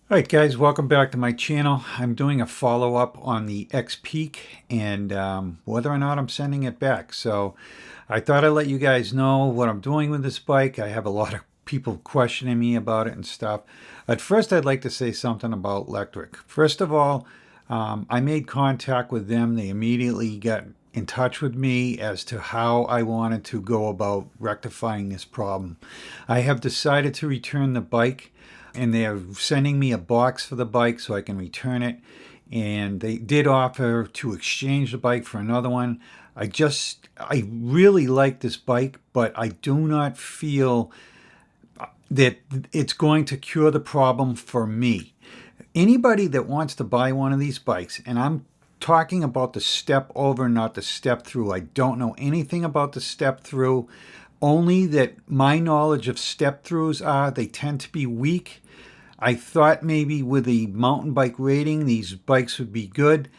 All right, guys, welcome back to my channel. I'm doing a follow-up on the XPeak and whether or not I'm sending it back. So I thought I'd let you guys know what I'm doing with this bike. I have a lot of people questioning me about it and stuff. At first, I'd like to say something about Lectric. First of all, I made contact with them. They immediately got in touch with me as to how I wanted to go about rectifying this problem. I have decided to return the bike, and they are sending me a box for the bike so I can return it. And they did offer to exchange the bike for another one. I really like this bike, but I do not feel that it's going to cure the problem for me. Anybody that wants to buy one of these bikes, and I'm talking about the step over, not the step through. I don't know anything about the step through, only that my knowledge of step throughs are they tend to be weak. I thought maybe with the mountain bike rating, these bikes would be good.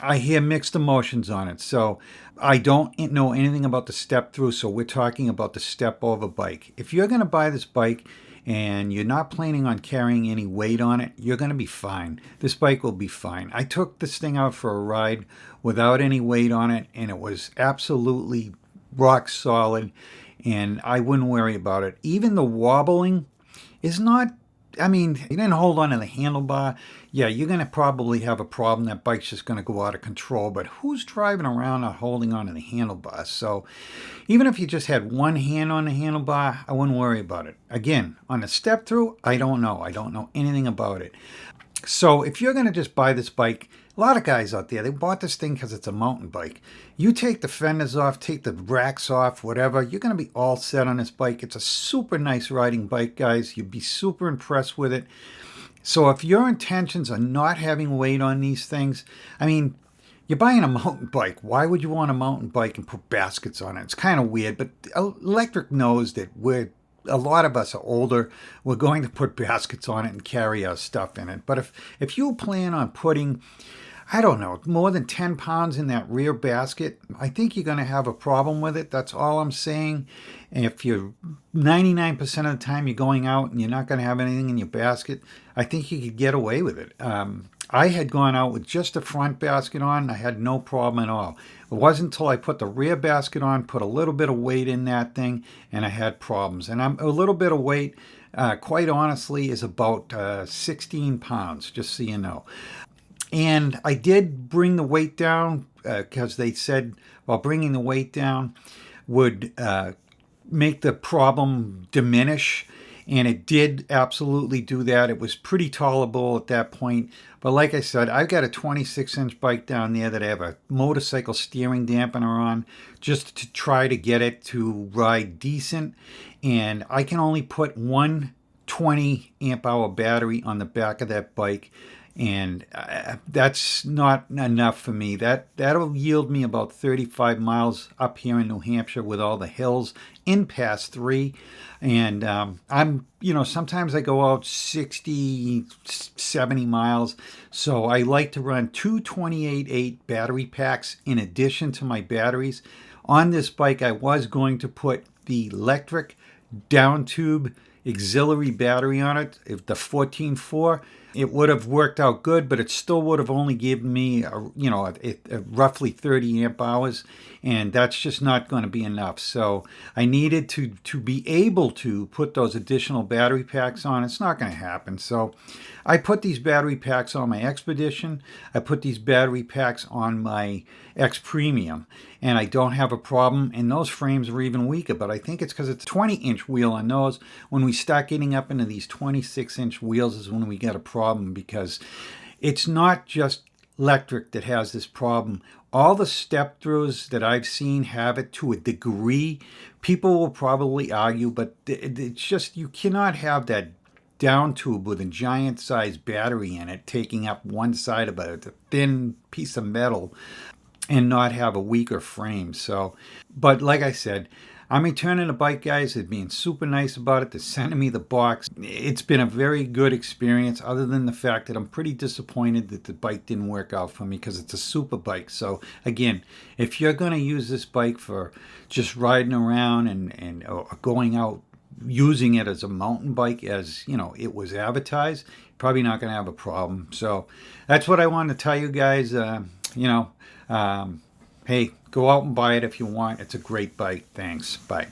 I hear mixed emotions on it. So I don't know anything about the step through. So we're talking about the step over bike. If you're going to buy this bike and you're not planning on carrying any weight on it, you're going to be fine. This bike will be fine. I took this thing out for a ride without any weight on it, and it was absolutely rock solid, and I wouldn't worry about it. Even the wobbling is not, I mean, you didn't hold on to the handlebar. Yeah, you're going to probably have a problem. That bike's just going to go out of control. But who's driving around not holding on to the handlebar? So even if you just had one hand on the handlebar, I wouldn't worry about it. Again, on the step through, I don't know. I don't know anything about it. So if you're going to just buy this bike, a lot of guys out there, they bought this thing because it's a mountain bike. You take the fenders off, take the racks off, whatever, you're going to be all set on this bike. It's a super nice riding bike, guys. You'd be super impressed with it. So if your intentions are not having weight on these things, I mean, you're buying a mountain bike. Why would you want a mountain bike and put baskets on it? It's kind of weird, but Lectric knows that a lot of us are older. We're going to put baskets on it and carry our stuff in it. But if you plan on putting, I don't know, more than 10 pounds in that rear basket, I think you're going to have a problem with it. That's all I'm saying. And if you're 99% of the time you're going out and you're not going to have anything in your basket, I think you could get away with it. I had gone out with just the front basket on. I had no problem at all. It wasn't until I put the rear basket on, put a little bit of weight in that thing, and I had problems. And a little bit of weight, quite honestly, is about 16 pounds, just so you know. And I did bring the weight down because they said, well, bringing the weight down would make the problem diminish. And it did absolutely do that. It was pretty tolerable at that point. But like I said, I've got a 26-inch bike down there that I have a motorcycle steering dampener on just to try to get it to ride decent. And I can only put one 20 amp hour battery on the back of that bike, and that's not enough for me. That'll yield me about 35 miles up here in New Hampshire with all the hills in Pass 3. And I'm, sometimes I go out 60, 70 miles. So I like to run two 28.8 battery packs in addition to my batteries. On this bike, I was going to put the Lectric down tube auxiliary battery on it, if the 14.4, it would have worked out good, but it still would have only given me, roughly 30 amp hours, and that's just not going to be enough. So I needed to be able to put those additional battery packs on. It's not going to happen. So I put these battery packs on my Expedition. I put these battery packs on my X Premium, and I don't have a problem. And those frames are even weaker, but I think it's because it's a 20-inch wheel on those. When we start getting up into these 26-inch wheels is when we get a problem, because it's not just Lectric that has this problem. All the step throughs that I've seen have it to a degree. People will probably argue, but it's just, you cannot have that down tube with a giant sized battery in it taking up one side of it, a thin piece of metal, and not have a weaker frame. So, but like I said, I'm returning the bike, guys. They're being super nice about it. They're sending me the box. It's been a very good experience, other than the fact that I'm pretty disappointed that the bike didn't work out for me because it's a super bike. So again, if you're going to use this bike for just riding around and going out using it as a mountain bike as, you know, it was advertised, probably not going to have a problem. So that's what I wanted to tell you guys. You know, hey, go out and buy it if you want. It's a great bike. Thanks. Bye.